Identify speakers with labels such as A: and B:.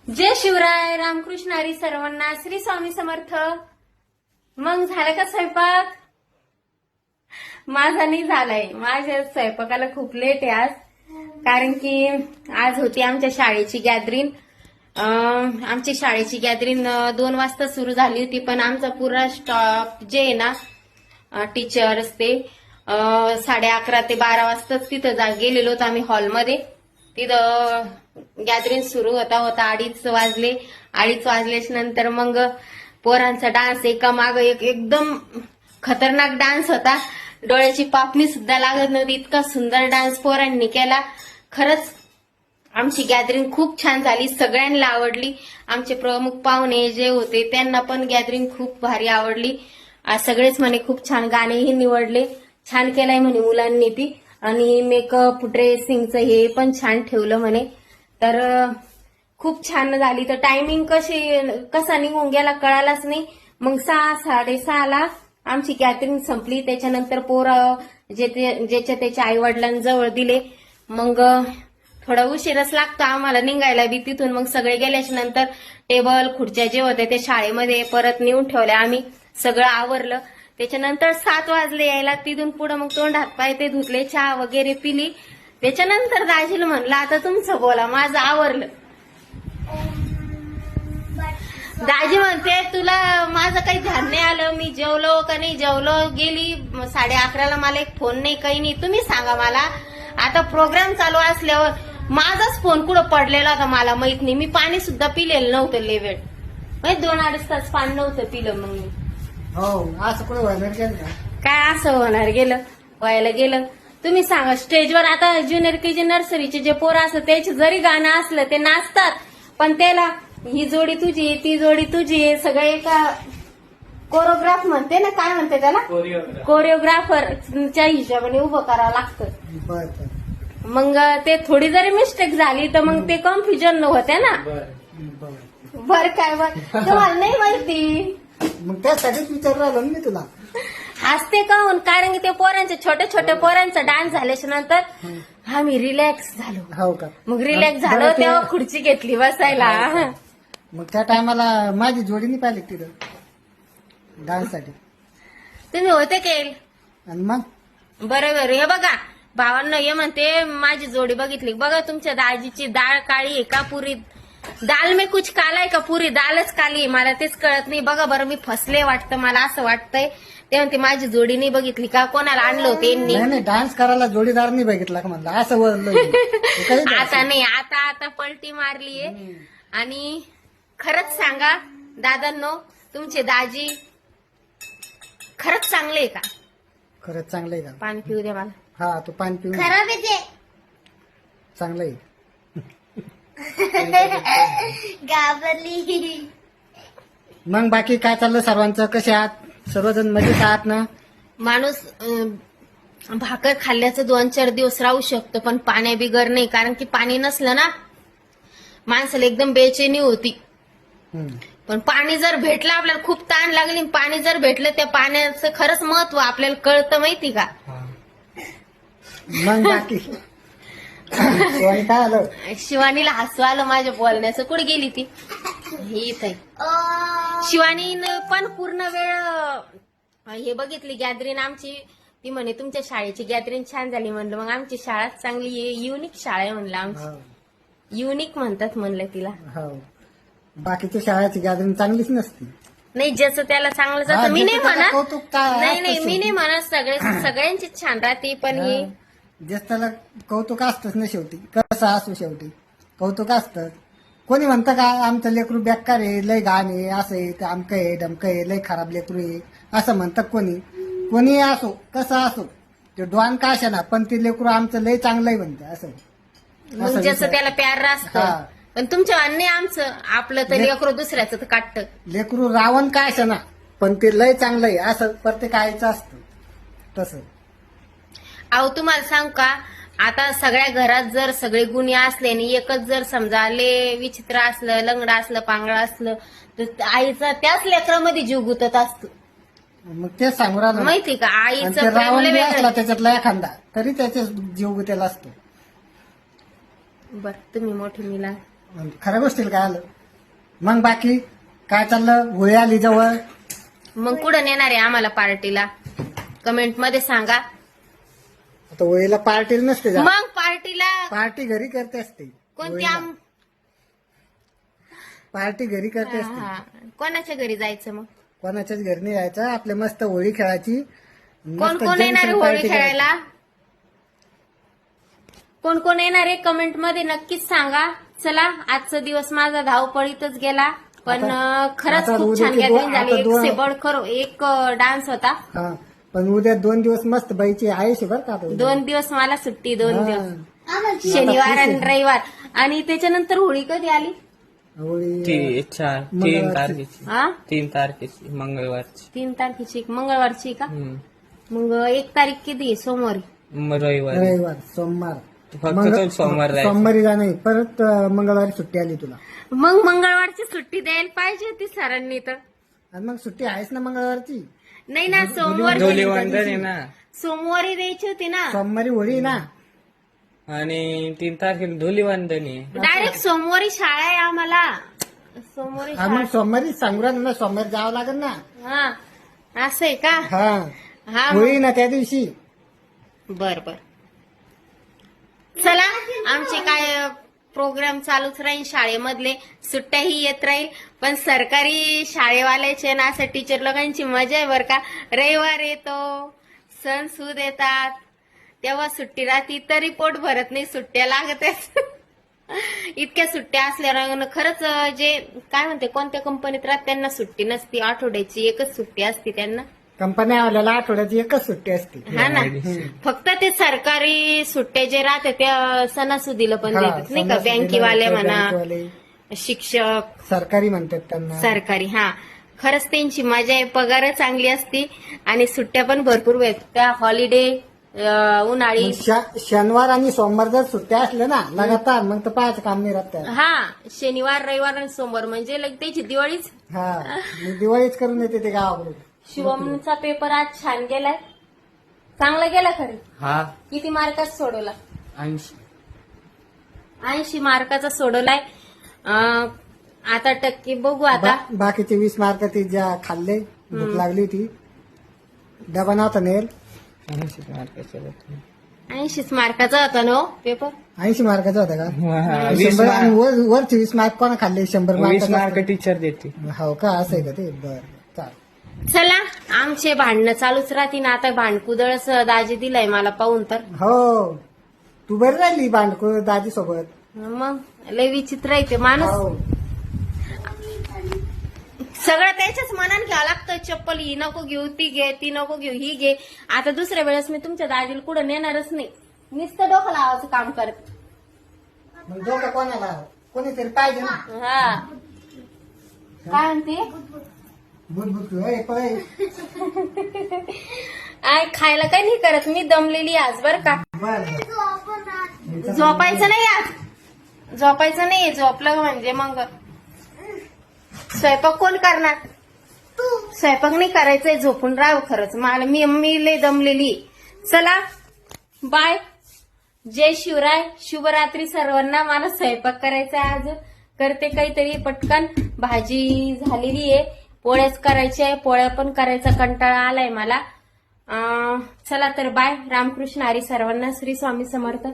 A: जय शिवराय, रामकृष्ण हरी सर्वांना, श्री स्वामी समर्थ. मग झालं का स्वयंपाक? माझा नाही झालाय. माझ्या स्वयंपाकाला खूप लेट आहे आज, कारण की आज होती आमच्या शाळेची गॅदरिंग. आमची शाळेची गॅदरिंग 2 वाजता सुरू झाली होती, पण आमचा पुरा स्टाफ जे आहे ना, टीचर्स ते 11:30 ते 12 वाजताच तिथं गेलेलो होतो आम्ही हॉलमध्ये. तिथं गॅदरिंग सुरू होता 2:30 वाजले. 2:30 वाजल्याच्या नंतर मग पोरांचा डान्स एका माग एक एकदम खतरनाक डान्स होता. डोळ्याची पापणी सुद्धा लागत नव्हती, इतका सुंदर डान्स पोरांनी केला. खरंच आमची गॅदरिंग खूप छान झाली, सगळ्यांना आवडली. आमचे प्रमुख पाहुणे जे होते त्यांना पण गॅदरिंग खूप भारी आवडली. सगळेच म्हणे खूप छान गाणेही निवडले, छान केलाय म्हणे मुलांनी ती, आणि मेकअप ड्रेसिंगचं हे पण छान ठेवलं म्हणे. तर खूप छान झाली. तर टायमिंग कसा निघून गेला कळालाच नाही. मग 6-6:30 आमची गॅदरिंग संपली. त्याच्यानंतर पोरं ज्याच्या त्याच्या आई वडिलांजवळ दिले. मग थोडा उशीरच लागतो आम्हाला निघायला बी तिथून. मग सगळे गेल्याच्या नंतर टेबल खुर्च्या जे होते ते शाळेमध्ये परत नेऊन ठेवल्या आम्ही, सगळं आवरलं. त्याच्यानंतर 7 वाजले यायला. तिथून पुढे मग तोंड हातपाय ते धुतले, चहा वगैरे पिली. त्याच्यानंतर दाजीला म्हणलं आता तुमचं बोला, माझं आवरलं. दाजी म्हणते तुला माझं काही ध्यान नाही आलं, मी जेवलो का नाही जेवलो. गेली 11:30 मला एक फोन नाही, काही नाही. तुम्ही सांगा मला, आता प्रोग्राम चालू असल्यावर माझाच फोन कुठं पडलेला होता मला माहित नाही. मी पाणी सुद्धा पिलेलं नव्हतं लेवेळ, 2-2.5 तास पाणी नव्हतं पिलं. मग मी
B: असं कुठं व्हायला गेलं का?
A: काय असं व्हायला गेलं. तुम्ही सांगा, स्टेजवर आता ज्युनियर केजी नर्सरीचे जे पोरं असतात त्याचे जरी गाणं असलं ते नाचतात, पण त्याला ही जोडी तुझी ती जोडी तुझी सगळं एका कोरिओग्राफ म्हणते ना, काय म्हणते त्याला, कोरिओग्राफरच्या हिशोबाने उभं करावं लागतं.
B: बरं
A: मग ते थोडी जरी मिस्टेक झाली तर मग ते कन्फ्युजन होते ना. बर काय बर तुम्हाला नाही माहिती,
B: मग त्यासाठीच विचार राहिलो मी तुला.
A: हसते काहून, कारण की ते पोरांचे छोट्या पोरांचा डान्स झाल्याच्या नंतर आम्ही रिलॅक्स झालो.
B: हो का?
A: मग रिलॅक्स झालो तेव्हा खुर्ची घेतली बसायला.
B: मग त्या टायमाला माझी जोडीने पाहिली तिथं डान्ससाठी.
A: तुम्ही होते केल
B: आणि मग
A: बरोबर. हे बघा भावांना, हे म्हणते माझी जोडी बघितली बघा, तुमच्या दाजीची डाळ काळी आहे का पुरी दाल में कुछ काला आहे का पुरी दालच काली आहे, मला तेच कळत नाही. बघा बरं मी फसले वाटतं, मला असं वाटतंय. ते म्हणते माझी जोडी नाही बघितली का, कोणाला आणलं होतं यांनी.
B: नाही डान्स करायला जोडीदार नाही बघितला का म्हणलं, असं वळलं.
A: आता नाही, आता पलटी मारलीये. आणि खरंच सांगा दादांनो, तुमचे दाजी खरंच चांगले आहे का?
B: खरंच चांगलं आहे का?
A: पाणी पिऊ द्या मला.
B: हा तू पाणी पिऊन
A: खराब आहे
B: चांगलं आहे.
A: गाबरली.
B: मग बाकी काय चाललं सर्वांचं, कसे आहात? सर्वजण मजेत आहात ना?
A: माणूस भाकर खाल्ल्याचं 2-4 दिवस राहू शकतो, पण पाण्या बिगर नाही. कारण की पाणी नसलं ना माणसाला एकदम बेचैनी होती. पण पाणी जर भेटलं, आपल्याला खूप ताण लागली, पाणी जर भेटलं, त्या पाण्याचं खरंच महत्व आपल्याला कळतं, माहिती का?
B: मग बाकी शिवानी काय आलं?
A: शिवानीला हसू आलं माझ्या बोलण्याचं. कुठे गेली ती? ही इथे. शिवानीनं पण पूर्ण वेळ हे बघितली गॅदरिंग आमची. ती म्हणे तुमच्या शाळेची गॅदरिंग छान झाली. म्हणलं मग आमची शाळा चांगली आहे, युनिक शाळा आहे म्हणलं आमची. युनिक म्हणतात म्हणलं तिला.
B: हो, बाकीच्या शाळेची गॅदरिंग चांगलीच नसती.
A: नाही, ज्याचं त्याला चांगलं जातं. मी नाही म्हणत,
B: कौतुक काय
A: नाही मी नाही म्हणत, सगळ्यांचीच छान राहते. पण हे
B: जस त्याला कौतुक असतंच ना शेवटी, कसं असू शेवटी कौतुक असतं. कोणी म्हणतं का आमचं लेकरू बेकार आहे, लय घाण आहे, असं आहे, ते अमकं आहे डमकं आहे, लय खराब लेकरू आहे असं म्हणतात. कोणी असो, कसं असो, ते डॉन का असे ना, पण ते लेकरू आमचं लय चांगलं आहे म्हणते. असं
A: ज्याचं त्याला प्यार असतं. पण तुमच्या अन्य आमचं आपलं तर लेकरू दुसऱ्याचं तर काटतं.
B: लेकरू रावण काय असं ना, पण ते लय चांगलं आहे असं प्रत्येक आईचं असतं तसं.
A: अहो तुम्हाला सांग का, आता सगळ्या घरात जर सगळे गुन्हे असले आणि एकच जर समजा ले विचित्र असलं, लंगडा असलं, पांगळा असलं, तर आईचा त्याच लेकरामध्ये जीव गुतत असतो.
B: मग तेच सांगू राहिलो,
A: माहिती का? आईचं प्रेम
B: रावण
A: लय
B: बी
A: वेगळं.
B: असला त्याच्यातला एखादा तरी त्याचा जीव गुतेला असतो.
A: बर तुम्ही मोठी मिला.
B: खऱ्या गोष्टीला काय आलं मग बाकी काय चाललं होळी आली जवळ
A: मग कुठं नेणार आहे आम्हाला पार्टीला कमेंट मध्ये सांगा.
B: आता होळीला पार्टीला नसते जा.
A: मग पार्टीला
B: पार्टी घरी करते असते
A: कोणती
B: होळीला. पार्टी घरी करते असते
A: हा, कोणाच्या घरी जायचं मग?
B: कोणाच्याच घरी नाही जायचं आपल्या मस्त होळी खेळायची
A: कोण कोण येणार आहे होळी खेळायला? कोण कोण येणार आहे कमेंट मध्ये नक्कीच सांगा. चला आजचा दिवस माझा धावपळीतच गेला पण खरंच
B: आता
A: खूप छान
B: उद्याचे
A: गॅदरिंग झाली.
B: आता
A: एक
B: दोन-
A: सेबड खरो एक डान्स होता.
B: हा पण उद्या 2 दिवस मस्त बाईची आहेशे बरं का आता उद्या.
A: 2 दिवस मला सुट्टी 2
B: हा.
A: दिवस शनिवार आणि रविवार आणि त्याच्यानंतर होळी कधी आली?
B: होळी
C: 3 तारखेची
A: हा
C: 3 तारखेची मंगळवारची
A: 3 तारखेची मंगळवारची का?
C: हम्म.
A: मग 1 तारीख किती आहे? सोमवारी.
C: रविवारी
B: रविवार सोमवार
C: फक्त तो सोमवार जायचं.
B: सोमवारी जा नाही परत मंगळवारी सुट्टी आली तुला
A: मग मंगळवारची सुट्टी द्यायला पाहिजे होती सरांनी तर.
B: आणि मग सुट्टी आहेच ना मंगळवारची
A: नाही ना सोमवारी
C: धुलीवंदन आहे ना
A: सोमवारी द्यायची होती ना.
B: सोमवारी होळी ना
C: आणि 3 तारखेला धुलीवंदन आहे.
A: डायरेक्ट सोमवारी शाळा आहे आम्हाला. सोमवारी
B: हा मग सोमवारी सांगू राहिलो ना सोमवारी जावं लागेल ना
A: हा असं आहे का?
B: हा
A: हा
B: होळी ना त्या दिवशी
A: बर बर. चला आमचे काय प्रोग्राम चालूच राहील शाळेमधले. सुट्ट्याही येत राहील पण सरकारी शाळेवाल्याचे ना असं टीचर लोकांची मजा आहे बरं का. रविवार येतो सण सूद येतात तेव्हा सुट्टी राहती तरी पोट भरत नाही. सुट्ट्या लागत इतक्या सुट्ट्या असल्यावर खरंच जे काय म्हणते कोणत्या कंपनीत राहत त्यांना सुट्टी नसती. आठवड्याची एकच सुट्टी असते त्यांना.
B: कंपन्या वाल्याला आठवड्याची एकच सुट्टी असते
A: हा ना फक्त ते सरकारी सुट्ट्या जे राहते त्या सणासुदीला पण
B: हा,
A: देतात नाही का.
B: सणासुदीला
A: बँकेवाले म्हणा
B: बँकेवाले,
A: शिक्षक
B: सरकारी म्हणतात त्यांना
A: सरकारी. हा खरंच त्यांची मजा आहे. पगार चांगली असती आणि सुट्ट्या पण भरपूर भेटतात. त्या हॉलिडे उन्हाळी.
B: मग शनिवार आणि सोमवार जर सुट्ट्या असल्या ना लगातार मग तर पाहायचं काम नाही राहत त्याला.
A: हा शनिवार रविवार आणि सोमवार म्हणजे लग त्याची दिवाळीच.
B: हा मग दिवाळीच करून येते ते गावाकडे.
A: शिवमचा पेपर आज छान गेलाय. चांगला गेला खरी.
C: हा
A: किती मार्कात सोडवला?
C: 80.
A: 80 मार्काचा सोडवलाय. आता टक्के बघू आता.
B: बाकीचे 20 मार्क ती ज्या खाल्ले भूक लागली होती डबा नव्हता नेल
C: 80 मार्काचे होते.
A: 80 मार्काचा होता ना हो पेपर.
B: 80 मार्काचा होता का
C: हा,
B: 100
C: 20
B: आणि वरचे 20 मार्क कोणा खाल्ले 100
C: मार्क
B: मार्क
C: टीचर देते.
B: हो का असं आहे का ते बरं चाल
A: चला आमचे भांडणं चालूच राहतील. आता भांडकुदळच दाजी दिलाय मला पाहून तर.
B: हो तू बरी राहिली भांडको दाजी सोबत
A: मग लय विचित्र आहे ते माणूस.
B: हो
A: सगळं त्याच्याच मनात घ्यावं लागतं. चप्पल ही नको घेऊ ती घे ती नको घेऊ ही घे. आता दुसऱ्या वेळेस मी तुमच्या दाजीला कुठं नेणारच नाही. नुसतं डोकं लावायचं काम करत.
B: मग डोकं कोणाला कोणीतरी पाहिजे ना
A: हा काय म्हणते
B: बुटबुट पळे
A: आय खायला काही नाही करत मी. दमलेली आज बर का.
B: बर
A: झोपायचं नाही आज. झोपायचं नाही. झोपलं म्हणजे मग स्वयंपाक कोण करणार? स्वयंपाक नाही करायचंय. झोपून राहावं खरंच. मला मी लय दमलेली. चला बाय. जय शिवराय. शुभरात्री सर्वांना. मला स्वयंपाक करायचा आहे अजून. करते काहीतरी पटकन. भाजी झालेली आहे. पोळ्याच करायच्या आहे. पोळ्या पण करायचा कंटाळा आलाय मला. चला तर बाय. रामकृष्ण हरी सर्वांना. श्री स्वामी समर्थ.